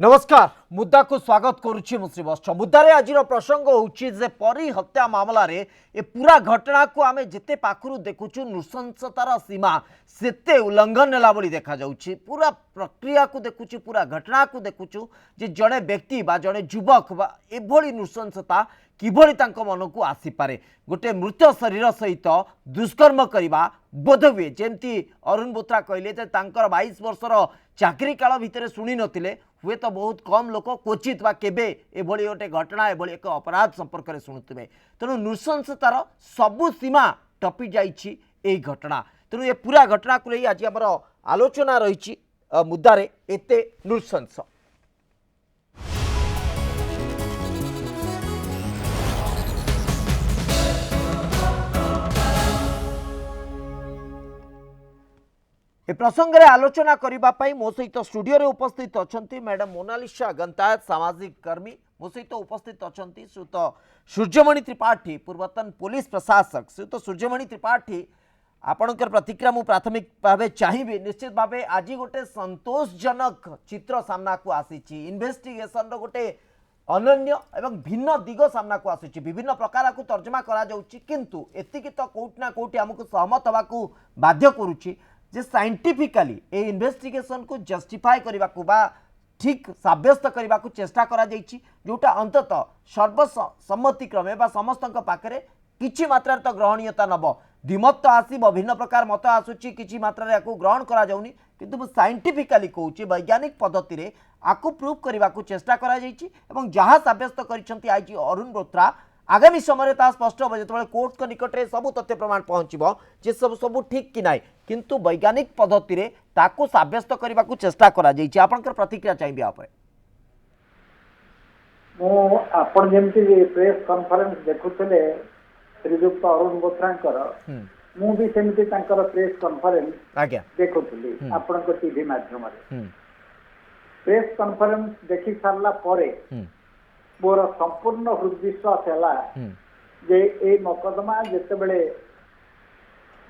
नमस्कार मुद्दा को स्वागत करुच्ची श्रीवत्स मुद्दारे आज प्रसंग होची जे परी हत्या मामला रे ए पूरा घटना को आमे जिते पाखरु देखुचु नृशंसतार सीमा सेते उल्लंघन नेला बोली देखा जाउची पूरा प्रक्रिया को देखुचु पूरा घटना को देखुचु जे जड़े व्यक्ति बा जड़े युवक बा एभली नृशंसता किभली तांक मन को आसी पारे गोटे मृत शरीर सहित दुष्कर्म करवा बोध हुए जेमती अरुण बोथरा कहले जे तांकर 22 वर्षर चाकरी काल भितर शुणी नथिले हुए तो बहुत कम लोक क्वचित बा केबे एभली गोटे घटना एभली एक अपराध संपर्क में शुणुवे तेणु नृशंसतार सबु सीमा टपी जाइछि एई घटना तेणु ये पूरा घटना को लेई आज हमर आलोचना रही मुद्दारे एते नृशंस ए प्रसंग में आलोचना करने मो सहित स्टूडियो रे उपस्थित अच्छा मैडम मोनालिसा गंतायत सामाजिक कर्मी मो सहित उपस्थित अच्छा श्रीयुत सूर्यमणि त्रिपाठी पूर्वतन पुलिस प्रशासक श्रीयुत सूर्यमणि त्रिपाठी आपणकर प्रतिक्रिया मु प्राथमिक भाव चाहिए निश्चित भाव आज गोटे संतोषजनक चित्र सामना को आसी इन्वेस्टिगेशन रो गोटे अनन्य एवं भिन्न दिग सामना को आसी विभिन्न प्रकार को तर्जमा करा जाउची किंतु एतिकी तो कोउटना कोउटी हमको सहमत हवा को बाध्य करूची जे साइंटिफिकली ए इन्वेस्टिगेशन को जस्टिफाई करने को बा ठीक सब्यस्त करने को चेष्टा करा जाइछि जोटा अंततः सर्वसम्मति क्रमे बा समस्त पाखे किछि मात्रा तो ग्रहणीयता नब द्विमत तो आसब भिन्न प्रकार मत आसूची किछि मात्रा को ग्रहण करा जाउनी किंतु मु साइंटिफिकली कहूँ वैज्ञानिक पद्धति रे आकु प्रूव करने को चेष्टा करा जाइछि एवं जहाँ सब्यस्त करिसेंती आईजी अरुण बोथरा आगामी समय स्पष्ट हम जो कोर्ट को निकट में सब तथ्य प्रमाण पहुँचब जे सब ठीक कि ना किंतु वैज्ञानिक पद्धति रे ताकू सब्यस्त करने को चेष्टा करा जाइछि आपनकर प्रतिक्रिया चाहिए आप आपण जेमती प्रेस कॉन्फ्रेंस देखुले श्रीयुक्त अरुण बोथरांकर मु भी सेमती तांकर प्रेस कॉन्फ्रेंस आज्ञा देखुली आपनक टीवी माध्यम प्रेस कॉन्फ्रेंस देखि सारला परे मोर संपूर्ण हृदविश्वास है जे ए मकदमा जिते बड़े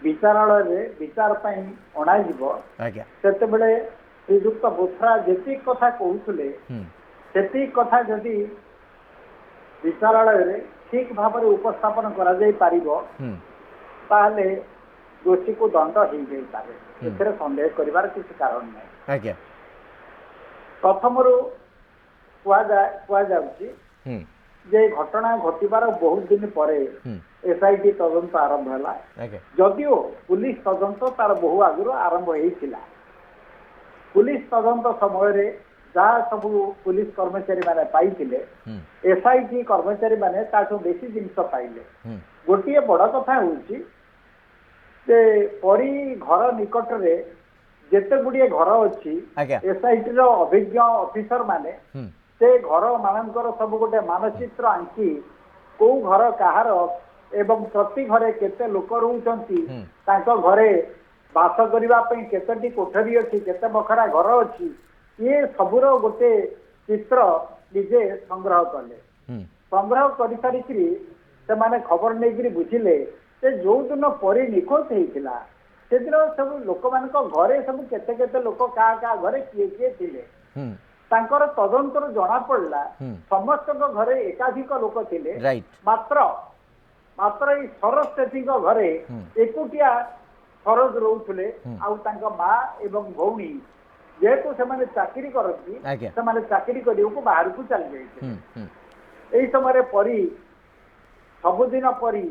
विचारालय विचार अणाइब से बड़े श्रीयुक्त बोथरा जी कथा कहते से कथा जदि विचारालय ठीक भाव उपस्थापन करा जाई पारिबो ताहले दोषी को दंड हो जाई पारे एथरे संदेह करिवार किसी कारण नहीं प्रथम जे घटना घटवार बहुत दिन पर एसआईटी तदंत आरंभ है जदिओ पुलिस तदंत तार बहु आगु आरंभ होता पुलिस तदंत समय जहाँ सब पुलिस कर्मचारी माने पाइले एसआईटी कर्मचारी माने बेसी जिनस पाइले गोटे बड़ कथा हूँ परी घर निकट रे जेते गुड़िए घर अच्छी एसआईटी अभिज्ञ ऑफिसर माने से घर मानकर सब गोटे मानचित्र आंकी को घर कहार एवं प्रति घरे केते लोक रहउचंती तांको घरे बास करने केतटी कोठरी अच्छी केते बखरा घर अच्छी ये सबुर गोटे चित्र निजे संग्रह कले संग्रह कर सारी से माने खबर नहीं बुझिले से जो दिन परी निखोज होता से दिन सब लोक मान घरे सब केते केते लोक क्या घरे किए किए थिले तांकर तदंतर जना पड़ला समस्त घरे एकाधिक लोक थिले मात्र मात्र सरस सेठी घरे एकुटिया सरज रोउथले आउ तांका माँ एवं भौणी जेहेतु से चाकरी करती से चाकरी करने बाहर को चली जाइए समय परी सबुदिन परी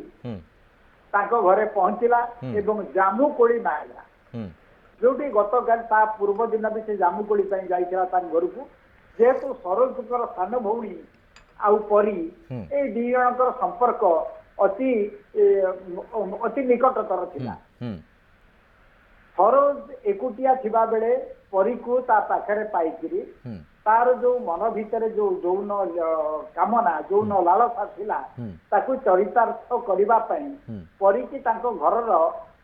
तांको घरे पहुंचला एवं जामु कोड़ी माइला जोटी गत काल पूर्व दिन भी से जामु कोड़ी जाइला घर को जेहेतु सरोजकर सान भौणी आउ परी ए दी जनकर संपर्क अति अति निकटतर थिला सरोज एकुटिया थिबा बेले परी को ता पाखरे पाइकिरी तार जो मन भितर जो जौन कामना जौन लालसा थिला ताकू चरितार्थ करबा पई परी की तांको घरर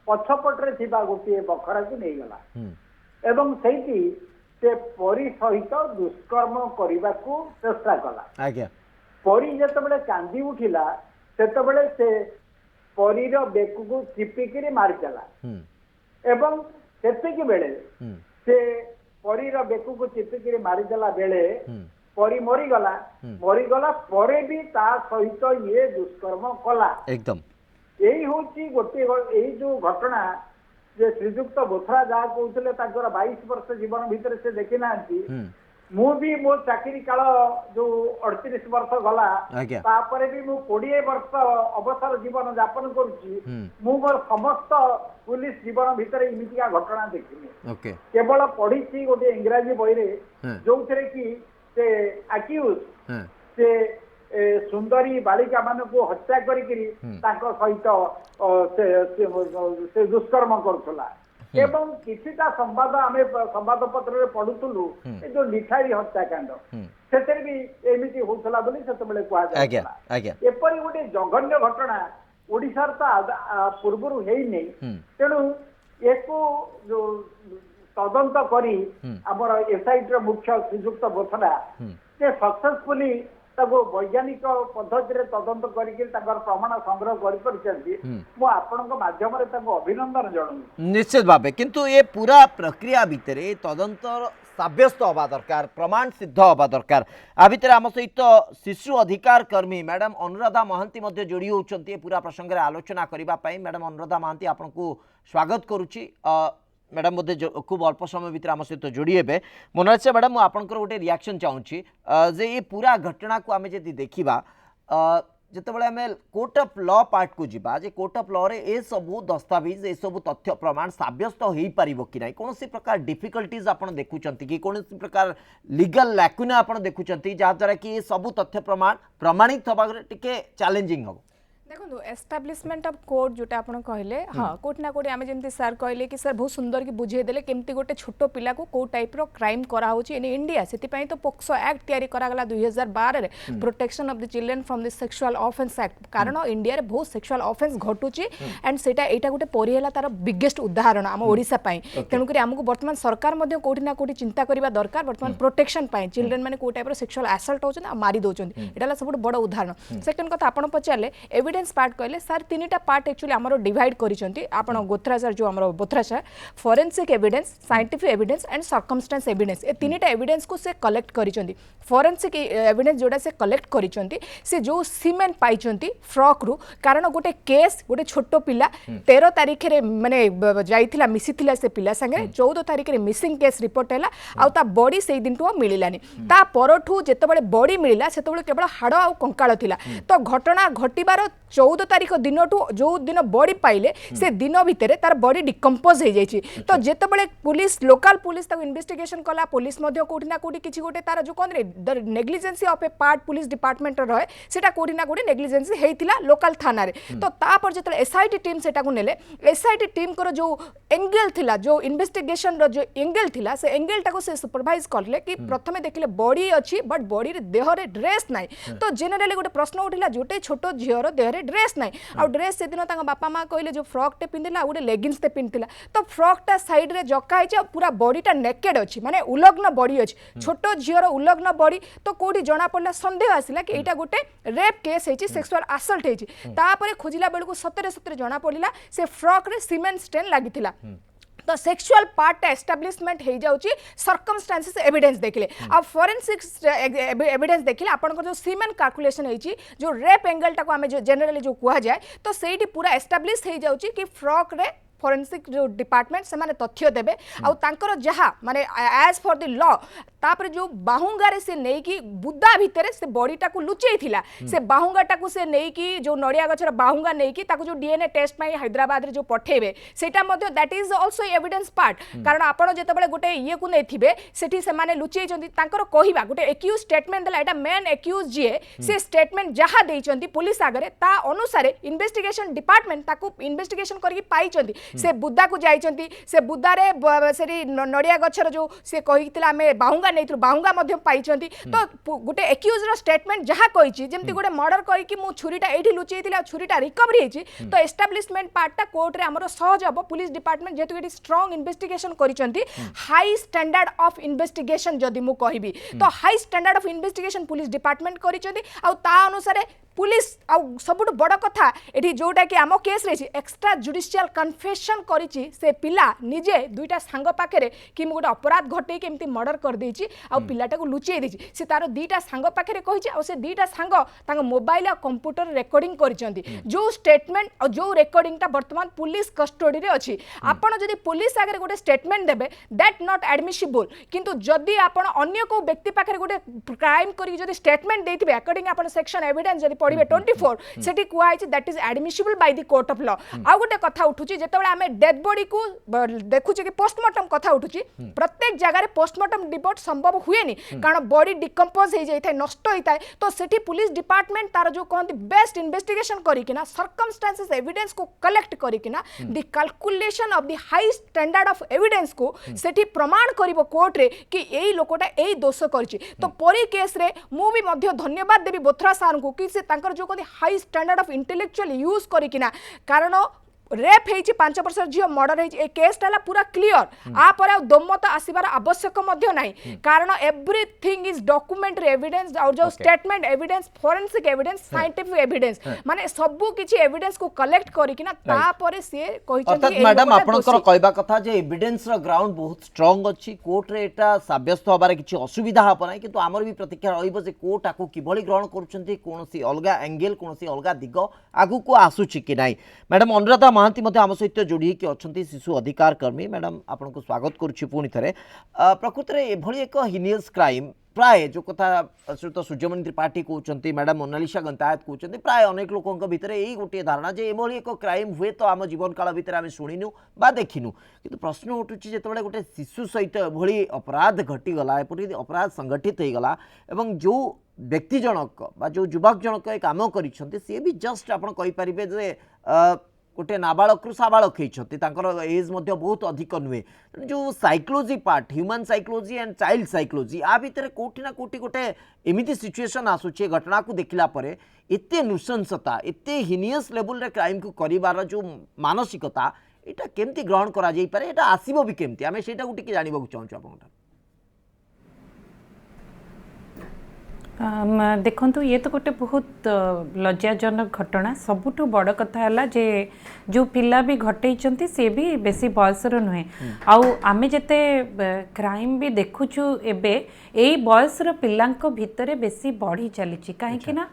पछपटरे थिबा गोटे बखरा को नहीं गला एवं सेठी से परी सहित दुष्कर्म करने को चेष्टा कला परी जिते कांदी उठिला से परीर बेकु को चिपिकी मारिदेला एवं से बेले से परीर बेकू को चिपिकी मारिदेला बेले परी मरीगला मरीगला परे भी ता सहित ये दुष्कर्म कला एकदम यही हूँ गोटे यही जो घटना जे श्रीजुक्त बोथरा जहाँ कहते 22 वर्ष जीवन भितर से देखी ना मु भी मो चाकरी काल जो 38 वर्ष गला तापर भी मु 20 वर्ष अवसर जीवन यापन करुच्ची मु मोर समस्त पुलिस जीवन भितर इमितिका घटना देखिनी केवल पढ़ी गोटे इंग्राजी बही जो कि से अक्यूज से सुंदरी बालिका मान को हत्या सहित से दुष्कर्म करुला एवं किछिटा संवाद आमे संवाद पत्र पढ़ुलु जो लिखाई हत्याकांड से भी एमती होता बोली से कहला एपरी गोटे जघन्य घटना ओडिशार तो पूर्व तेणु एको जो तदंत करी आमर एसआईटी मुख्य श्रीजुक्त बोथरा से सक्सेसफुली वैज्ञानिक पद्धति तदंत करके प्रमाण संग्रह करध्यम अभिनंदन जनाऊँ निश्चित भाव किंतु ये पूरा प्रक्रिया भितर तदंत साब्यस्त हवा दरकार प्रमाण सिद्ध हवा दरकार आ भितर आम सहित शिशु अधिकार कर्मी मैडम अनुराधा महांती जोड़ी होती पूरा प्रसंग में आलोचना करने मैडम अनुराधा महांती आपन को स्वागत करुच्ची मैडम बोधे खूब अल्प समय भितर आम सहित जोड़ी हे मोनालिसा मैडम मुझे आपंकर गोटे रिएक्शन चाहूँगी जे ये पूरा घटना को आम जब देखा जितेबाला आम कोर्ट ऑफ लॉ पार्ट को जीवा जे कोर्ट ऑफ लॉ रे ए सबू दस्तावेज ए सबू तथ्य प्रमाण साब्यस्त हो पारिबो कि नहीं कौन प्रकार डिफिकल्टीज आपन देखुचंती कि कौन प्रकार लीगल लैकुना आपन देखुचंती जहाँ द्वारा कि ये सबू तथ्य प्रमाण प्रमाणित हवा टिके चैलेंजिंग हो देखो एस्टाब्लिशमेंट ऑफ कोर्ट जोटा आपन कहले हाँ कोट ना कोटे आमे जेमती सर कहले कि सर बहुत सुंदर की बुझे देले केमती गोटे छोटो पिला को को टाइप रो क्राइम करा होची इन इंडिया सेति पई तो पोक्सो एक्ट तयारी करा गला 2012 रे protection of the children from the sexual offence act कारण इंडिया रे बहुत सेक्सुअल ऑफेंस घटुची एंड सेटा एटा गोटे परिहेला तार बिगेस्ट उदाहरण हम ओडिसा पई तेनु करी हमकु वर्तमान सरकार मध्ये कोठी ना कोठी चिंता करिबा दरकार वर्तमान प्रोटेक्शन पई चिल्ड्रन माने को टाइप रो सेक्सुअल असल्ट होचन आ मारी दोचन एटाला सब बड़ उदाहरण सेकंड कथा आपण पचाले एविडेंस पार्ट कहले सर तीनटा पार्ट एक्चुअली हमरो डिवाइड करिसंती आपण गोत्रा सर जो हमरो बोथरा sir forensic evidence scientific evidence and circumstance evidence ए तीनटा एविडेंस को से कलेक्ट करिसंती फोरेंसिक एविडेंस जोडा से कलेक्ट करिसंती से जो सीमेन पाइचंती फ्रॉक रु कारण गोटे केस गोटे छोटो पिला 13 तारिख रे माने जाइथिला मिसिथिला से पिला संगे 14 तारिख रे मिसिंग केस रिपोर्ट हैला आ ता बॉडी से दिन टू मिलिलानी ता परठू जेतेबेले बॉडी मिलिला सेतेबेले केवल हाड़ आ कंकाळ थिला तो घटना घटिबार 14 तारिख दिन टू जो दिन बॉडी पाइले से दिन भितर तार बॉडी डिकम्पोज हो जाइए तो जितेबाला पुलिस लोकल पुलिस इन्वेस्टिगेशन कला पुलिस कोठी ना कोठी किसी गोटे तार जो कहते negligence of A part police department रहे सेटा कोठी ना कोठी नेग्लिजेंसी होता लोकल थाना रे तो तापर जो एसआईटी टीम सेटा को नेले एसआईटी टीम को जो एंगल थिला जो इन्वेस्टिगेशन जो एंगल थिला से एंगल टाको से सुपरवाइज करले कि प्रथमे देखिले बॉडी अच्छी बट बॉडी रे देह रे ड्रेस नाही तो जनरली गोटे प्रश्न उठिला जोटे छोटो झियर देह रे ड्रेस नाही आ ड्रेस से दिन तांगा बापा मां कहले जो फ्रॉक टे पिंदिला गोटे लेगिंग्स टे पिंदिला तो फ्रॉक टा साइड रे जका है पूरा बॉडी टा नेकेड अच्छी माने उलग्न बॉडी अच्छी छोटो झियर उलग्न बॉडी तो कोठी जना पड़ला संदेह आसिला कि एटा गोटे रेप केस हेची सेक्सुअल असल्ट हेची तापरे खोजिला बेलको सतरे सतरे जना पड़िला से फ्रॉक रे सीमेंट स्टेन लागिथिला तो सेक्सुअल पार्ट एस्टाब्लिशमेंट हो जाउची सर्कमस्टेंसेस एविडेंस देखले आ फोरेंसिक एविडेंस देखले आपन जो सीमेन कैलकुलेशन होईची जो रेप एंगल टाको हमें जो जनरली जो कुआ जाए तो सेठी पूरा एस्टाब्लिश हो जाउची कि फ्रॉक रे फोरेंसिक जो डिपार्टमेंट से माने तथ्य देबे आ तांकर जहा माने एज फॉर द लॉ तापर जो बाहुंगारे से नहीं कि बुद्धा भितरे से बॉडी टाको लुचेई थिला से बाहुंगा टाको से नहीं कि जो नड़िया गछर बाहुंगा नहीं कि ताको जो डीएनए टेस्ट पई हैदराबाद रे जो पठेबे सेटा मध्ये that is also evidence part कारण आपण जेतेबेले गोटे ये को नै थिबे सेठी से माने लुचेई जंती तांकर कहिबा गोटे एक्यूज स्टेटमेंट देला एटा मेन एक्यूज जे से स्टेटमेंट जहा देइचंती पुलिस आगरे ता अनुसार इन्वेस्टिगेशन डिपार्टमेंट ताको इन्वेस्टिगेशन करके पाइचंती से बुद्धा को जाइचंती से बुद्धा रे सेरी नड़िया गछर जो से कहितला हमें बाहुंगा नहीं बाहुंगा मध्य पाइचंती तो गोटे एक्यूज रो स्टेटमेंट जहा कहिची जेमती गोटे मर्डर कहि कि मु छुरीटा एठी लुचेइतिला छुरीटा रिकवरी हेची तो एस्टाब्लिशमेंट पार्टटा कोर्ट रे हमरो सहज हबो पुलिस डिपार्टमेंट जेतु एठी स्ट्रांग इन्वेस्टिगेशन करिचंती हाई स्टैंडर्ड ऑफ इन्वेस्टिगेशन जदी मु कहिबी तो high standard of investigation police department करिचंती आ ता अनुसार पुलिस सबुठ बड़ कथा ये जोटा कि आम केस रही एक्सट्रा जुडिशियल कन्फेशन करिछि से पिला निजे दुईटा सांग पाखे कि मुझे गोटे अपराध घटे एमती मर्डर कर देछि आ पिलाटा को लुचेई देछि से तार दुईटा सांग पाखे कहिछि आ से दुईटा सांग तांग मोबाइल आ कंप्यूटर रेकॉर्डिंग करिसेंती जो स्टेटमेंट और जो रेकॉर्डिंग टा वर्तमान पुलिस कस्टडी रे अछि आपण जदि पुलिस आगे गोटे स्टेटमेंट देबे दैट नॉट एडमिसिबल किंतु जदि आपण अन्य को व्यक्ति पाखे गोटे क्राइम करी जदि स्टेटमेंट देथिबे अकॉर्डिंग आपण सेक्शन एविडेंस जदि पढिबे 24 सेठी कुआ है that is admissible by the court of law आ गोटे कथा उठुची जेतेबेले आमे डेड बॉडी को देखुचे कि पोस्टमार्टम कथा उठुची प्रत्येक जगह रे पोस्टमार्टम रिपोर्ट संभव हुएनी कारण बॉडी डिकम्पोज हो जाय थाय नष्ट होय थाय तो सेठी पुलिस डिपार्टमेंट तार जो कहंती बेस्ट इन्वेस्टिगेशन करिकिना सर्कमस्टेंसेस एविडेंस को कलेक्ट करिकिना the calculation of the high standard of evidence को सेठी प्रमाण करिवो कोर्ट रे कि एई लोकटा एई दोष करछि तो परी केस रे मु भी मध्य धन्यवाद देबी बोथरा सार को कि से तांकर जो कहंती high standard of intellectual use करिकिना कारण रेप होइछि 5 वर्ष झियो मर्डर होइछि ए केस टाला पूरा क्लियर आ पर दोमत आसीबार आवश्यक मध्य नाही कारण एवरीथिंग इज डॉक्यूमेंटरी एविडेंस और जो statement evidence forensic evidence scientific evidence माने सबु किछि एविडेंस को कलेक्ट करिकिना ता पर से कहिछन अर्थात मैडम आपनकर कहबा कथा जे एविडेंस रो ग्राउंड बहुत स्ट्रांग अछि कोर्ट रे एटा साब्यस्त होबार किछि असुविधा हबो नै किंतु हमर भी प्रतिक्रिया रहिबो जे कोर्ट आको किभली ग्रहण करूछन्ती कोनोसी अलगा एंगल कोनोसी अलगा दिग आगु को आसुछि कि नै मैडम अनुराधा महांती मध्य आम सहित जोड़ी कि अच्छा शिशु अधिकार कर्मी मैडम आपन को स्वागत करुच्ची पुणी थे प्रकृत में एभली एक हिनियस क्राइम प्राय जो कथा श्रीयुत सूर्यमणि त्रिपाठी कहते मैडम मोनालिसा गंतायत कहते प्राय अनेक लोकों भितर यही गोटे धारणा जे एभली एक क्राइम हुए तो आम जीवन काल भितर आम शुणिनु बा देखिनु किंतु प्रश्न उठुची जिते गोटे शिशु सहित एभली अपराध घटीगला एपरि अपराध संगठित हो गला एवं जो व्यक्ति जनक बा जो युवक जनक ये काम करिसेंती सी भी जस्ट आपन कहि परिबे जे गोटे नाबालक रु साबालक होती एज बहुत अधिक नुहे जो psychology part human psychology and child psychology आ भितर कोठी ना कोठी गोटे एमिति सिचुएशन आसुचे घटना को देखला परे एते नृशंसता एते हिनियस लेवल रे क्राइम को करिवार जो मानसिकता एटा केमती ग्रहण करा जाई पारे एटा आसीबो भी केमती आमे सेटा को टिके जानिबो चाहूँ आपन देखंतु ये तो गोटे बहुत लज्जाजनक घटना सबुठु बड़ कथा है जे जो पिला भी घटई सी भी बेसी बयसर नुहे आउ आमे जेते क्राइम भी देखुछु एबे एई बयसर पिलांक भितरे बेसी बढ़ी चली कहीं ना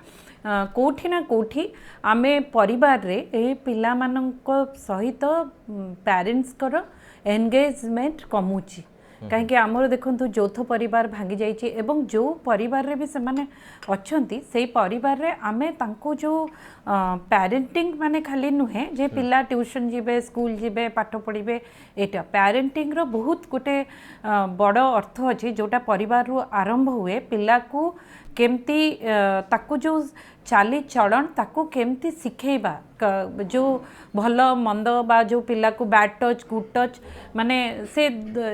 कोठी ना कोठी आमे परिवार रे ए पिला मानक सहित पेरेंट्स कर एंगेजमेंट कमुची कहीं आमर देखो यौथ परिवार भांगी जाइए एवं जो परिवार रे भी से माने अच्छी से परिवार रे आमे तांको जो पेरेंटिंग माने खाली नुहे जे पिला ट्यूशन जीवे स्कूल जीवे पाठ पढ़े एटा पेरेंटिंग रो बहुत गोटे बड़ अर्थ अच्छे जोटा परिवार रू आरंभ हुए पिला को केमती ताकू जो चाली चलन ताकू केमती शिखेबा जो भल मंद बा जो पिला को बैड टच गुड टच माने से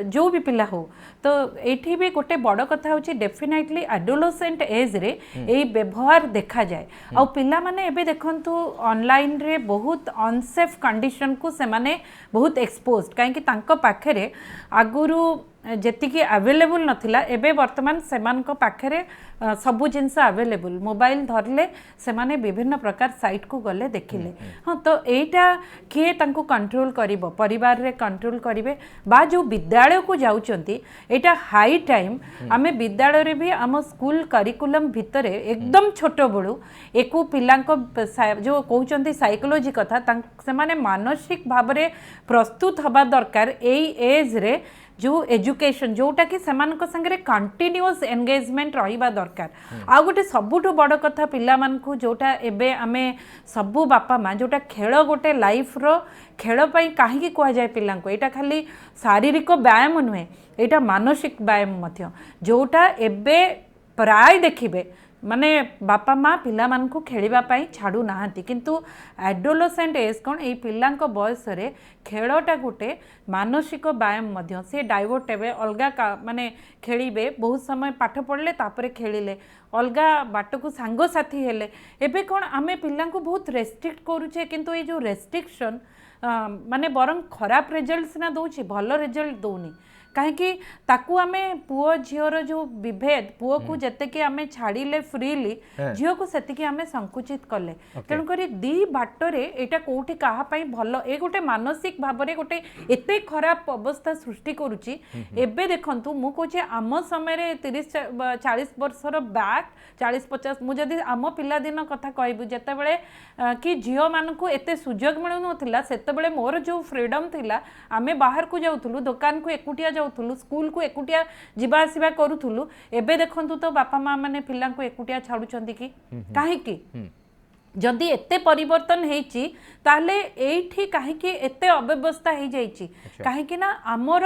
जो भी पिला हो तो एठी भी गोटे बड़ कथा होची डेफिनेटली एडोलसेंट एज रे ए व्यवहार देखा जाए आ पिला माने एबे देखंतु ऑनलाइन रे बहुत अनसेफ कंडीशन को से माने बहुत एक्सपोज्ड काहे कि तांको पाखरे आगुरु जेतिकी अवेलेबल नथिला एबे वर्तमान सेमान को पाखरे सबु जिनस अवेलेबल मोबाइल धरले से माने विभिन्न प्रकार साइट को गले देखिले हाँ तो एटा किए तांको कंट्रोल करिवो परिवार रे कंट्रोल करिवे बा जो विद्यालय को जाउचंती एटा हाई टाइम आमे विद्यालय रे भी आम स्कूल करिकुलम भितरे एकदम छोट बड़ू एको पिलांको जो कहउचंती साइकोलॉजी कथा से माने मानसिक भाव रे प्रस्तुत हबा दरकार एई एज रे जो एजुकेशन जोटा कि सेमानक संगे कंटिन्यूअस एंगेजमेंट रहिबा दरकार आ गोटे सबुठु बड़ कथा पिला मानकु जोटा एबे आमे सबु बापा माँ जोटा खेल गोटे लाइफ रो खेल पई काहे कह जाए पिलांको एटा खाली शारीरिक व्यायाम नुहे एटा मानसिक व्यायाम मध्य जोटा एबे प्राय देखिबे माने बापा माँ पिला मानकु खेलिबा पई छाडू नाहंती किंतु एडोलसेंट एज कोन ए पिलांको बयस रे खेलटा गोटे मानसिक व्यायाम मध्य से डाइवर्ट हेबे अलगा माने खेलिबे बहुत समय पाठ पढ़ले तापरे खेलिले अलगा बाट को सांग साथी हेले एबे कोन आमे पिलांको बहुत रेस्ट्रिक्ट करूचे किंतु ए जो रेस्ट्रिक्शन माने बरं खराब रिजल्ट ना दउची भलो रिजल्ट दउनी कहीं ताकू आमे पुओ झीर जो विभेद पुओ को जते कि आमे छाड़िले फ्रीली झील को सेतिकी आमे संकुचित कले तेणु करी दी बाटरे एटा कोठी काहा पई भलो ए गोटे मानसिक भाबरे गोटे एते खराब अवस्था सृष्टि करूची एबे देखंतु मु कोचे आम समय रे 30-40 वर्षर बैक 40-50 मु जदी आम पिला दिन कथा कहबु जते बेले कि झियो मान को एते सुजोग मिलु नथिला सेते बेले मोर जो फ्रीडम थिला आमे बाहर को जाउथुलु दुकान को एकुटिया जाउथुलु स्कूल को एकुटिया जिबा आसीबा करूथुलु एबे देखंतु तो बापा माँ माने पिला को एकुटिया छाडुचंती कि काहे कि जदि एते परिवर्तन हेची ताले एठी काहे कि एते अव्यवस्था हे जाईची काहे कि ना आमर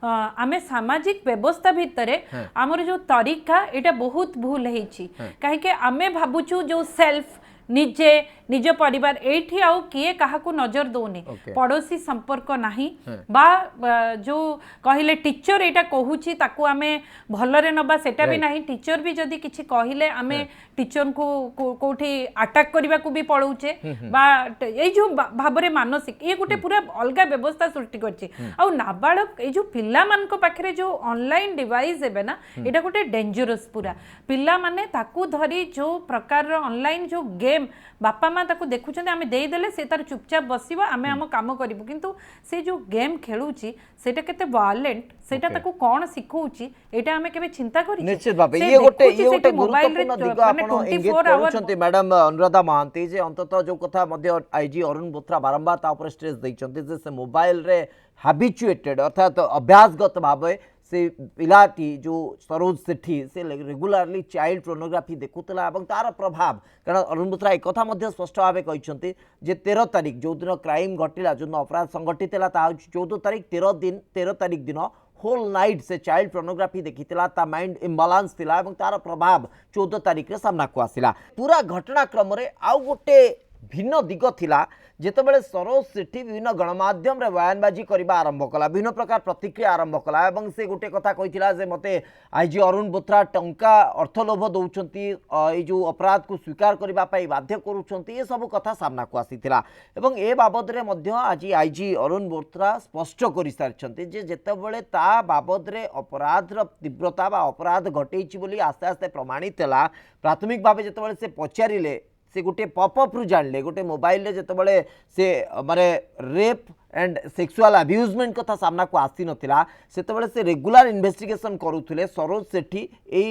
आमे सामाजिक व्यवस्था भितर आमर जो तरीका एटा बहुत भूल हेची काहे कि आमे भाबुचु जो सेल्फ निजे निज परिवार एठी आउ किए काहा को नजर दोनी पड़ोसी संपर्क नाही बा जो कहिले टीचर एटा कहूची ताकू आमे भलरे नबा सेटा भी नाही टीचर भी जदी किछि कहिले आमे टीचर को कोठी अटैक करबा को भी पळौचे बा ए जो भाबरे मानसिक ए गोटे पूरा अलगा व्यवस्था सृष्टि करछि आउ नाबालक ए जो पिल्ला मान को पाखरे जो ऑनलाइन डिवाइस हेबे ना एटा गोटे डेंजरस पूरा पिल्ला माने ताकू धरी जो प्रकार ऑनलाइन जो गेम बापा माँ ताको देखुछन्ते आमे देई देले से तार चुपचाप बसिबा आमे हम काम करिबु किंतु से जो गेम खेलुची सेटा केते वायलेंट सेटा ताको कोन सिखौची एटा आमे केबे चिंता करी निश्चित भाबे ये गोटे गुरुत्वपूर्ण दिग आपण एंगेज करूछन्ते मैडम अनुराधा महांती जे अंततः जो कथा मध्य आईजी अरुण बोथरा बारंबार ता ऊपर स्ट्रेस दैछन्ते जे से मोबाइल रे हैबिचुएटेड अर्थात अभ्यासगत भाबे से पिलाटी जो सरोज सेठी से रेगुलारली चाइल्ड पोर्नोग्राफी देखुला और तार प्रभाव कारण अरुण बोथरा एक कथा मध्य स्पष्ट भाव कहते जे 13 तारिख जो दिन क्राइम घटिला जो दिन अपराध संगठित है 14 तारिख 13 तारिख दिन होल नाइट से चाइल्ड पोर्नोग्राफी देखी माइंड इम्बालांस थिला और तार प्रभाव 14 तारिख रे सामना को आसिला पूरा घटनाक्रम रे आउ गोटे भिन्न दिग थिला जेतेबेले सरोज सेठी विभिन्न गणमाध्यम रे बयानबाजी करबा आरंभ कला विभिन्न प्रकार प्रतिक्रिया आरंभ कला और से गोटे कथा कहिथिला जे मते आईजी अरुण बोथरा टंका अर्थलोभ दउचंती ए जो अपराध को स्वीकार करबा पई बाध्य करूचंती ये सब कथा सामना को आसीथिला एवं ए बाबद रे मध्य आज आईजी अरुण बोथरा स्पष्ट करि सारचंती जे जेतेबेले ता बाबद रे अपराध र तीव्रता बा अपराध घटेछि बोली आस्ते आस्ते प्रमाणित हला प्राथमिक भाबे जेतेबेले से पचारिले से गोटे पॉपअप रु जानले गोटे मोबाइल रे जेतेबेले से माने रेप एंड सेक्सुअल अब्यूजमेंट कथा सामना को आसी नथिला सेतेबेले से रेगुलर इन्वेस्टिगेशन करूथुले सरोज सेठी ए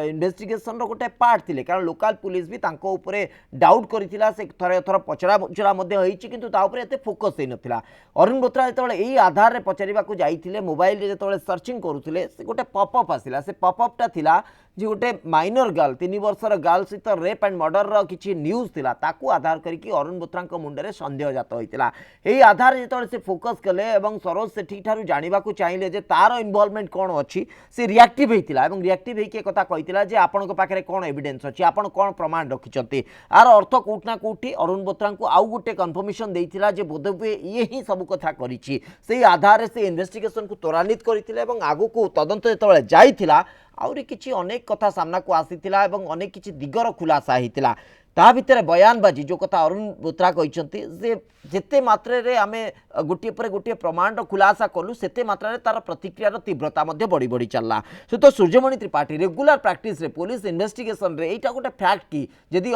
इन्वेस्टिगेशन रो गोटे पार्ट थिले कारण लोकल पुलिस भी तांको ऊपरे डाउट करिथिला से थरे थर पचरा पचरा मध्ये होईची किंतु ता ऊपरे एते फोकस हे नथिला अरुण बोथरा जेतेबेले एई आधार रे पचारिबा को जाईथिले मोबाइल रे जेतेबेले सर्चिंग करूथुले से गोटे पॉपअप आसिला से पॉपअप टा थिला जे गोटे माइनर गर्ल 3 वर्षर गर्ल सहित रेप एंड मर्डर रो किछि न्यूज थिला ताकू आधार करिकि अरुण बोथरा मुंडे संदेह जात होइतिला एई आधार जेतेबेले से फोकस कले एवं सरोज सेठी ठारू जानिबा को चाहिए जे तार इन्वॉल्वमेंट कोन अछि से रिएक्टिव हेतिला एवं रिएक्टिव हे के कथा कहितिला जे आपन को पाखरे कोन एविडेंस अछि आपन कोन प्रमाण रखिचंती आर अर्थ कोठना कोठी अरुण बोथरा को आउ गोटे कंफर्मेशन देइतिला जे बोधवे ये ही सब कथा करिछि सेही आधार से इन्वेस्टिगेशन को त्वरान्वित करितिला एवं आगु को तदंत जेतेबेले जाइतिला आउरी किछि अनेक कथा सामना को आसीतिला एवं अनेक किछि दिगर खुलासा हेतिला ता भितर बयानबाजी जो कथा अरुण बोथरा कहते जे जेते मात्रा रे आमे गोटे पर गोटे प्रमाण खुलासा कलु सेते मात्रा रे तार प्रतिक्रियार तीव्रता मध्ये बढ़ी बढ़ी चलला से तो सूर्यमणि त्रिपाठी रेगुलर प्रैक्टिस रे पुलिस इन्वेस्टिगेशन रे एटा गोटे फैक्ट की यदि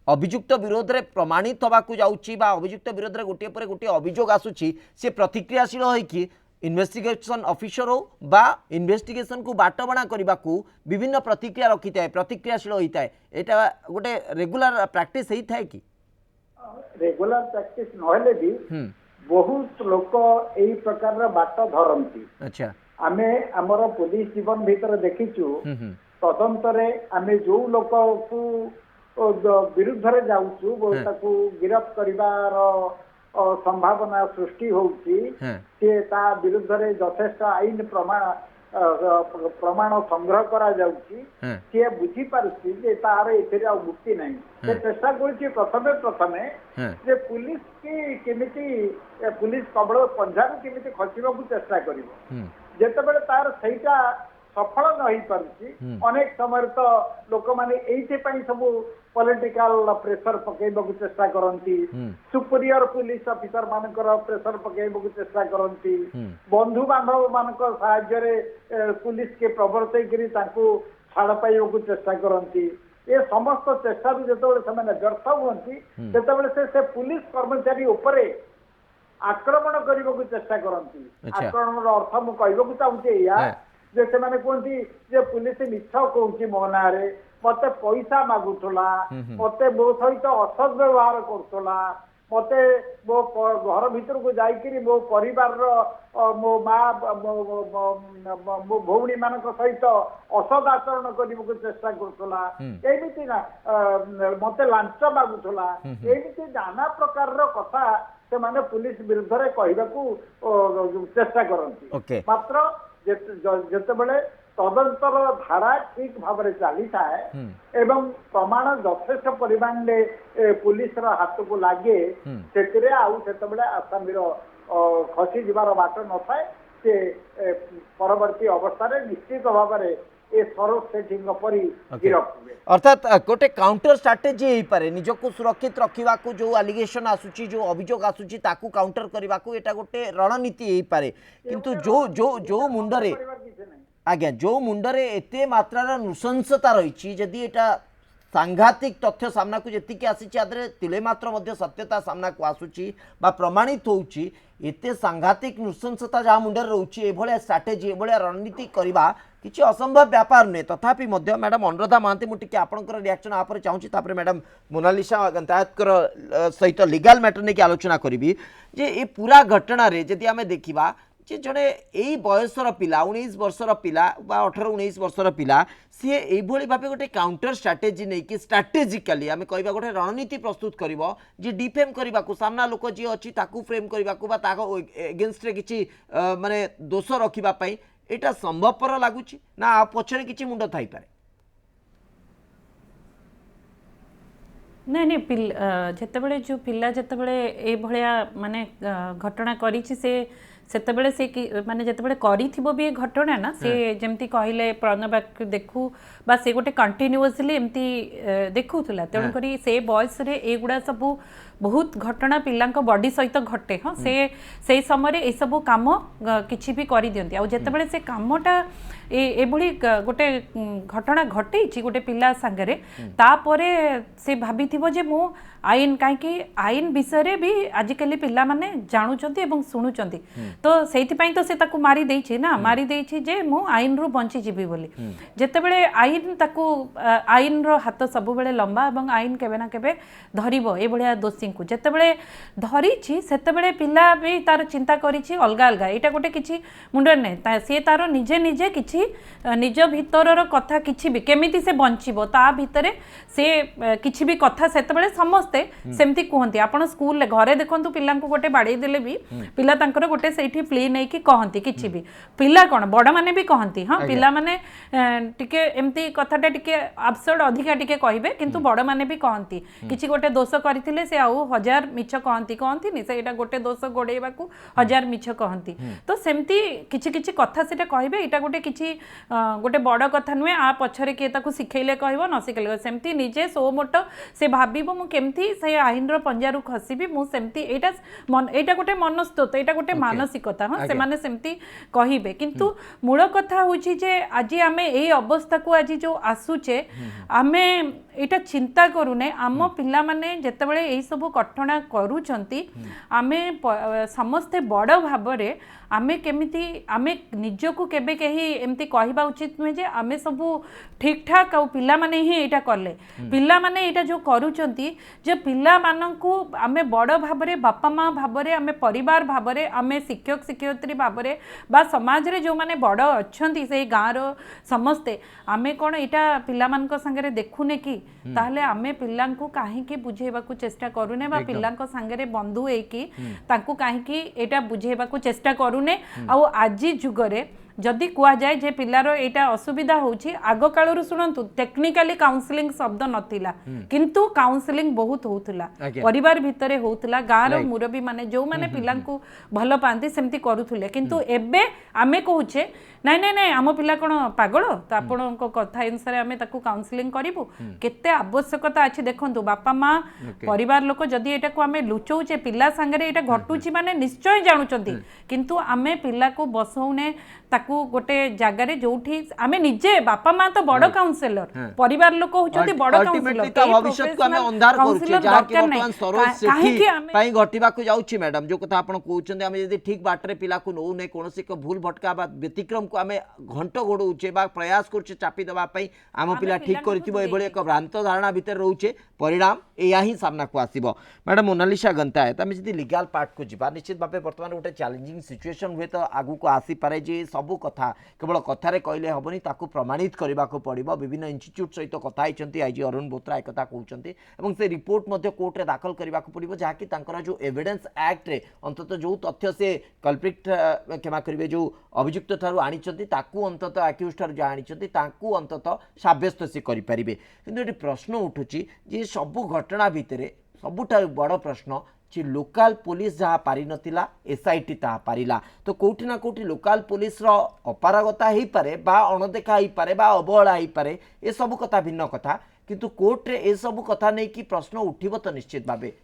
अभियुक्त विरोध रे प्रमाणित होबा को जाउची बा अभियुक्त विरोध रे गोटे पर गोटे अभियोग आसुची से प्रतिक्रियाशील होई कि इन्वेस्टिगेशन ऑफिसर हो बा इन्वेस्टिगेशन को बाटबणा करने को विभिन्न प्रतिक्रिया रखी थाए प्रतिक्रियाशील होता है एटा गोटे रेगुलर प्रैक्टिस होता है कि रेगुलर प्रैक्टिस नहले भी बहुत लोक एई प्रकार बाट धरती अच्छा आमे हमर पुलिस जीवन भीतर देखिचु तदंतरे आमे जो लोक को विरुद्ध रे जाउचु ताकू गिरफ्त करिवार संभावना सृष्टि होउची से ता विरुद्ध रे यथेष्ट आईन प्रमाण संग्रह करा जाउची से बुझी पारुची जे तार एथिरे आ मुक्ति नहीं से चेष्टा करछि प्रथमे जे पुलिस की केमिति पुलिस कबळ पंजाब केमिति खचिबा को चेष्टा करिवो जेतेबेले तार सहीटा सफल न होई पारुछि अनेक समय तो लोक माने एइथे पई सब पॉलिटिकल प्रेशर पकेइबाकू चेष्टा करंती सुपीरियर पुलिस ऑफिसर मानकर प्रेशर पकेइबाकू चेष्टा करंती बंधु बांधव मानकर सहाय्य रे पुलिस के प्रवर्तई करी तांको छाड़ पाइबाकू चेष्टा करंती ए समस्त चेष्टा जेतेबेले ସେମାନେ व्यर्थ हुअନ୍ତି ସେତେବେଳେ ସେ पुलिस कर्मचारी उपरे आक्रमण करने चेष्टा करती आक्रमण अर्थ मु कहू चाहूँगी या जे से माने कहती जे पुलिस मिछ कहूँ मो ना मत पैसा मागुला मत मो सहित असद व्यवहार करुला मत मो घर भीतर को जाकि मो परिवार मो माँ मो भौणी मान सहित असद आचरण करने को चेष्टा करुला एमती ना मत लांच मागुला एमती नाना प्रकार कथा से माने पुलिस विरुद्ध रे कहबाकू चेष्टा करती मात्र जेतेबेले तदंतर धारा ठीक भाव में चली थाए एवं प्रमाण यथेष्ट परिमाण पुलिस हाथ को लगे से आसामी खसी जीवार बाट न थाए से परवर्ती अवस्था निश्चित भाव में अर्थात गोटे काउंटर स्ट्राटेजी हो पारे निजको सुरक्षित रखा जो एलिगेशन आसुची जो अभियोग आसुची ताकू काउंटर करने को एटा गोटे रणनीति हो पारे किंतु जो जो जो मुंडरे आज्ञा जो मुंडरे एते मात्रार नृशंसता रही जदि एटा सांघातिक तथ्य सामना को जी आसी तिले मात्र मध्य सत्यता सामना को आसूची बा प्रमाणित होउची एते सांघातिक नृशंसता जहाँ मुंडर रोचे एभलिया स्ट्राटेजी एभलिया रणनीति करवा किसी असंभव व्यापार नुहे तथापि मध्य मैडम अनुराधा महांती मुझे आपंकर रिएक्शन आप चाहूँगी मैडम मोनालिसा गंतायतकर सहित लीगल मैटर नहीं आलोचना करी जे ये पूरा घटना रे जदि आम देखा जे जड़े यही बयसर पिला 19 वर्षर पिला 18-19 वर्षर पिला सी यही भाव गोटे काउंटर स्ट्राटेजी नहीं कि स्ट्राटेजिकाली आम कह गोटे रणनीति प्रस्तुत कर जी डिफेम करने को सामना लोक जी अच्छी फ्रेम करने एगेन्स्ट किसी माने दोष रखापी यहाँ संभवपर लगुच ना पछरे किसी मुंड थी पारे नहीं नहीं जितेबले जो पिला जितेबले ए भलिया माने घटना करी सेतेबेले से माने जितेबले करिथिबो भी घटना ना से जेमती कहले प्रणव देखू बा से गोटे कंटिन्यूअसली एमती देखुला तेणु करी से बॉयस रे एगुडा सब बहुत घटना पिलांक बॉडी सहित घटे हाँ से समय ये सब काम किछि भी करि दियंती आ जेतेबेले से कामटा एभली गोटे घटना घटे गोटे पिला सांगरे तापरे से भाबिथिबो जे मो आईन कहीं आईन विषय भी आजिकल पिला माने जानुचंती एवं शुणुचंती तो सेइथिपाई तो से ताकू मारी देछि ना मारी देछि जे मु आईन रु बंची जीवी बोली जेतेबेले आईन ताकू आईन रो हाथ सब बेले लंबा एवं आईन केबे ना केबे धरिबो ए भलिया दोषी को जेतेबेले धरिछि सेतेबेले पिला भी तार चिंता करिछि अलगा अलगा एटा गोटे किछि मुंडर नै से तार निजे निजे किछि निज भितरर कथा किछि भी केमिति से बंचिबो ता भितरे से किछि भी कथा सेतेबेले समस्त सेमती कहती आपण स्कूल घरे देखंतु पिला को गोटे बाड़े देले भी पिला तांकर गोटे सेठी प्ले नै कि कहंती किछि भी पिला कोन बड़ माने भी कहंती हां पिला माने टिके एमती कथाटा टिके अब्सर्ड अधिका टिके कहिबे किंतु बड़ माने भी कहंती किछि गोटे दोष करथिले से आउ हजार मिछ कहंती नि से एटा गोटे दोष गोडेबा को हजार मिछ कहंती तो सेमती किछि किछि कथा सेटा कहिबे एटा गोटे किछि गोटे बड़ कथा नुहे आ पछरे के ताकू सिखैले कहबो न सिखैले सेमती निजे सो मोटो से भाबिबो मु केमती से आईन रो पंजारू खसीबी मु सेमती एटा गोटे मनस्तत्व एटा गोटे मानसिकता हाँ से माने सेमती कहिबे किंतु मूल कथा होची जे आज आमे एई अवस्था को आज जो आसुचे आमे एटा चिंता करूने आम पिला माने जेतेबेले एई सब घटना करूचंती आमे समस्ते बड़ भाबरे आमे केमिति आमे निजको केबे कही एमती कहबा उचित नुहे जे आमे सब ठीक ठाक आ पिला माने ही एटा करले पिला माने एटा जो करूचंती जे पिला माननकु आमे बड़ भाबरे बापा माँ भाबरे आमे परिवार भाबरे आमे शिक्षक शिक्षयित्री भाबरे बा समाज रे जो माने बड़ अछंती से गाँव रो समस्ते आमे कोन एटा पिला मानक संगे देखुने कि ताहले आमे पिलांकु काहेकि बुझेबाकू चेष्टा करूने बा पिलांक संगे बंधु एकी तांकु काहेकि एटा बुझेबाकू चेष्टा करूने आ आज जुगरे जदि कुआ जाए जे पिलार एटा असुविधा होची आगो कालरू शुणु टेक्निकली काउंसलिंग शब्द नथिला किंतु काउंसलिंग बहुत होउतला परिवार भितरे होउतला गाँव रो मुरबी माने जो माने पिलांकु भल पांती सेमती करूथुले किंतु एबे आमे कहूचे नाइ नाइ नाइ आम पिला कोन पागल तो आपण कथा अनुसार आमे ताकू काउंसलिंग करिवु केते आवश्यकता अछि देखंतु बापा माँ परिवार लोक जदि एटा को आमे लुचौचे पिला संगे एटा घटुची माने निश्चय जानुचंती किंतु आमे पिला को बसौने ताकू गोटे जगार जोठी आमे निजे बापा माँ तो बड़ काउंसलर परिवार लोक होचंती बड़ काउंसलर भविष्य को आमे अंधार करूचे जहा कि वर्तमान सरोज सेठी पई घटिबा को जाउची मैडम जो कथा आपण कहउचंदी आमे यदि ठीक बाटरे पिला को नौ नै कोनोसी को भूल भटका बा व्यतिक्रम को आमे घंट गोडौचे बा प्रयास करचे चापी दबा पई आम पिला ठीक करथिबो एबळे एक भ्रांत धारणा भितर रहउचे परिणाम एया ही सामना को आसीबो मैडम मोनालिसा गंतायत आमे जदि लीगल पार्ट को जिबा निश्चित भाबे वर्तमान गोटे चैलेंजिंग सिचुएशन हुए तो आगु को आसी पारे जे सबु कथा केवल कथारे कहले हबनी ताकू प्रमाणित करबा को पड़िबो विभिन्न इंस्टीट्यूट सहित कथा हिचंती आईजी अरुण बोत्रा एक कथा कहउचंती एवं से रिपोर्ट मध्ये कोर्ट रे दाखल करबा को पड़िबो जहा कि तांकर जो एविडेंस एक्ट रे अंतत जो तथ्य से कल्प्रिट क्षमा करिवे जो अभियुक्त थारु आनिचंती ताकू अंतत अक्यूज थारु जा आनिचंती ताकू अंतत साब्यस्त से करि परिबे किंतु एटी प्रश्न उठुची जे सबु घटना भितरे सबुठारु बड़ प्रश्न जे लोकल पुलिस जहाँ पारि नथिला एसआईटी ता पारिला तो कोठी ना कोठी लोकल पुलिस रो अपारगता ही पारे बा अणदेखा ही पारे बा अवहेला ही पारे ए सब कथा भिन्न कथा किंतु कोर्ट रे ए सब कथा नै कि प्रश्न उठिबो तो निश्चित भाबे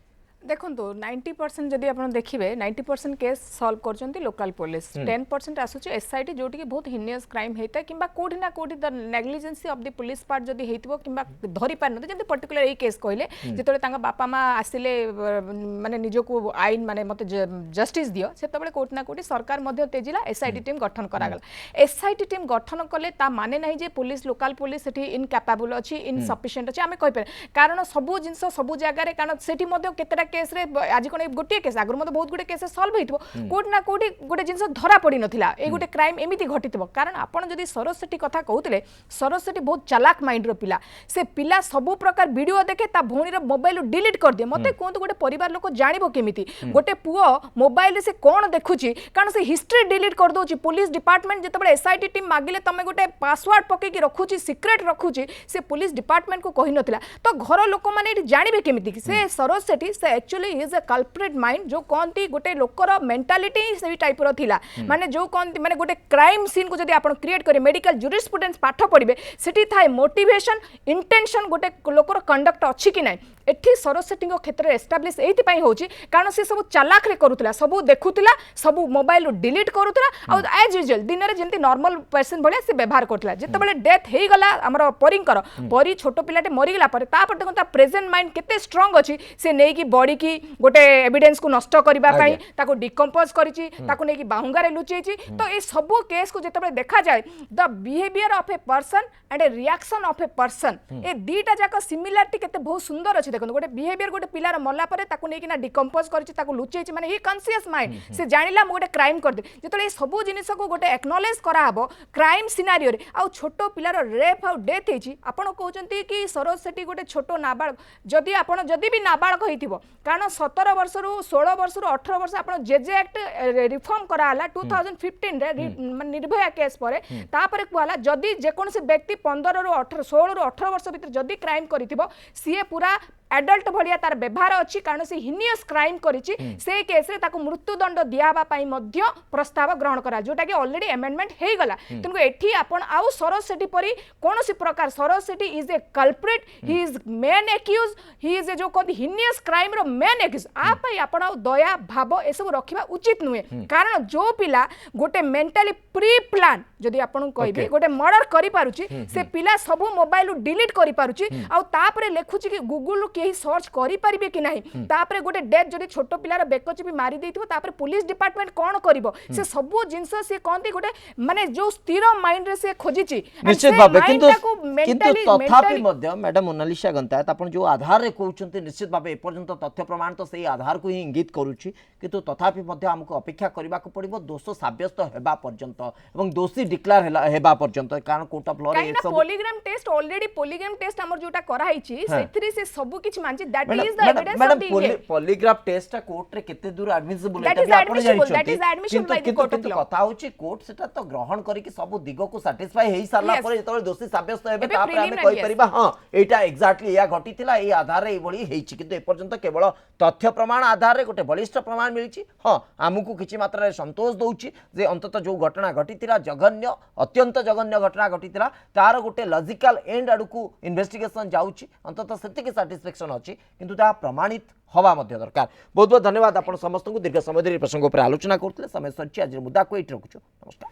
देखो 90% जदि आप देखिए 90% केस सॉल्व कर लोकल पुलिस 10% आसूँ एसआईटी जोटि बहुत हिनियस क्राइम होता है कि कोठी ना कोठी the negligence of the police part जदि होइतिबो कि धरि पार न जदि पर्टिकुलर ए केस कहले जेतले तांगा बापा माँ आसिले माने निजको आईन माने मते जस्टिस दियो सेतबेले कोठी ना कोठी सरकार मध्ये तेजिला एसआईटी टीम गठन करागला एसआईटी टीम गठन कले ता माने नाही जे पुलिस लोकल पुलिस सेठी इनकैपेबल अछि इनसफिशिएंट अछि आमे कहि पर कारण सबु जिंस सबु जगह रे कारण सेठी मध्ये केतेटा केस रे आज कोन गोटे केस आगर मते बहुत गुटे केस सॉल्व होइतबो कोट ना कोठी गोटे जिंस धरा पड़ी नथिला ए गोटे क्राइम एमिति घटितबो कारण आपण जदि सरोज सेठी कथा कहउतले सरोज सेठी बहुत चालाक माइंड रो पिला से पिला सब प्रकार वीडियो देखे ता भौणी रो मोबाइल डिलीट कर दे मते कोन गोटे परिवार लोक जानिबो केमिति गोटे पुओ मोबाइल रे से कोन देखुची कारण से हिस्ट्री डिलीट कर दोची पुलिस डिपार्टमेंट जेतबे एसआईटी टीम मागिले तमे गोटे पासवर्ड पके की रखुची सीक्रेट रखुची से पुलिस डिपार्टमेंट को कहि नथिला तो घर लोक माने जानिबे केमिति से सरोज सेठी से actually is a culprit mind जो कहती गोटे लोकर मेंटालिटी से टाइप रो थिला माने जो कहती माने गोटे क्राइम सीन को जदि आपण क्रिएट करे मेडिकल जुरिस्प्रुडेंस पाठ पढ़िबे सेठी थाए मोटिवेशन इंटेंशन गोटे लोकर कंडक्ट अछि कि नै एठी सरोज सेठी क्षेत्र में एस्टाब्लिश एथि पई होची कारण से सब चालाक रे करूतला सब देखुतला सब मोबाइल डिलीट करूतला आ एज यूजुअल दिन रे जेंति नॉर्मल पर्सन भले से व्यवहार करतला जेतेबेले डेथ हेई गला हमर परिंकर परी छोटो पिलाटे मरि गला पर ता पर देखो प्रेजेंट माइंड केते स्ट्रांग अछि से नै कि बॉडी की गोटे एविडेंस को नष्ट करबा पई ताको डिकंपोज करिछि ताको नै कि बाहुंगारे लुचेछि तो ए सब केस को जेतेबेले देखा जाय the behaviour of a person and a reaction of a person ए दीटा जाक सिमिलरिटी केते बहुत सुंदर अछि देखो गोटे बिहेवियर गोटे पिलार मल्ला परे ताको नै कि ना डिकंपोज करिछि ताको लुचेछि माने ही कॉन्शियस माइंड से जानिला मो गोटे क्राइम कर दे जेतेबेले ए सब जिनिस को गोटे एक्नॉलेज करा हबो क्राइम सिनारियो रे आ छोटो पिलार रेप आ डेथ हेछि आपण कहउचंती कि सरोज सेठी गोटे छोटो नाबालक जदि आपण जदि भी नाबालक होइथिबो कारण 17 वर्ष रु 16 वर्ष रु 18 वर्ष आपण जेजे एक्ट रिफॉर्म करा हला 2015 रे निर्भया केस परे तापरे कुआला जदि जे कोनसे व्यक्ति 15 रु 18 16 रु 18 वर्ष भीतर जदि क्राइम करिथिबो सीए पूरा एडल्ट भलिया तार व्यवहार अच्छी कारण से हिनियस क्राइम करिछि से केस रे ताको मृत्युदंड दियाबा पई मध्य प्रस्ताव ग्रहण करा जोटा कि ऑलरेडी अमेंडमेंट हे गला तनको एठी आपण आउ सरोज सेठी परी कोनोसी प्रकार Saroj Sethi is a culprit he is main accused he is a जो कोन हिनियस क्राइम रो मेन एक्यूज आ पई आपण आउ दया भाव ए सब रखिबा उचित नुए कारण जो पिला गोटे मेंटली प्री प्लान जदि आपण कहबे गोटे मर्डर करि पारुछि से पिला सब मोबाइल डिलीट करि पारुछि आ तापरे लेखुछि कि गूगल केही सर्च करि परिबे कि नाही तापरे गोटे डेथ जदि छोटो पिलार बेकच भी मारी देथिबो तापरे पुलिस डिपार्टमेंट कोन करिवो से सबो जिंस से कोनती गोटे माने जो स्थिर माइंड रे से खोजिछि निश्चित भाबे किंतु तथापि मध्य मैडम मोनालिसा गंतायत आपण जो आधार रे कहउचंती निश्चित भाबे ए पर्यंत तथ्य प्रमाण तो सेही आधार को ही इंगित करूछि किंतु तथापि मध्य हमको अपेक्षा करबा को पड़िबो दोष साब्यस्त हेबा पर्यंत एवं दोषी डिक्लेयर हेबा पर्यंत कारण कोर्ट ऑफ लॉ रे सब polygraph test already polygraph test हमर जोटा करा हिछि सेथि से सब किछि मानछि that is the evidence of the madam polygraph test टा कोर्ट रे केते दूर admissible That is admissible, that is admissible by the court of law. कथा होची कोर्ट सेटा तो ग्रहण करी कि सब दिगो को सैटिस्फाई हेई सारला Yes. परे जतले दोषी साब्यस्त हेबे एबे तापर हमें preliminary, कहि परिबा हां एटा एग्जैक्टली या घटितिला ए आधार रे ए बळी हेइची किंतु ए पर्यंत केवल तथ्य प्रमाण आधार रे गोटे बलिष्ठ प्रमाण मिलिची हां आमुकु किछि मात्रा रे संतोष दउची जे अंतत जो घटना घटितिला जघन्य अत्यंत जघन्य घटना घटितिला तार गोटे लॉजिकल एंड आडकू इन्वेस्टिगेशन जाउची अंतत सेतिके सैटिस्फैक्शन अछि किंतु ता प्रमाणित हवा मध्य दरकार। बहुत बहुत धन्यवाद आपण समस्त को दीर्घ समय धरि प्रसंग पर आलोचना करथिले समय सच्ची आज मुद्दा को एट रखुछु नमस्कार।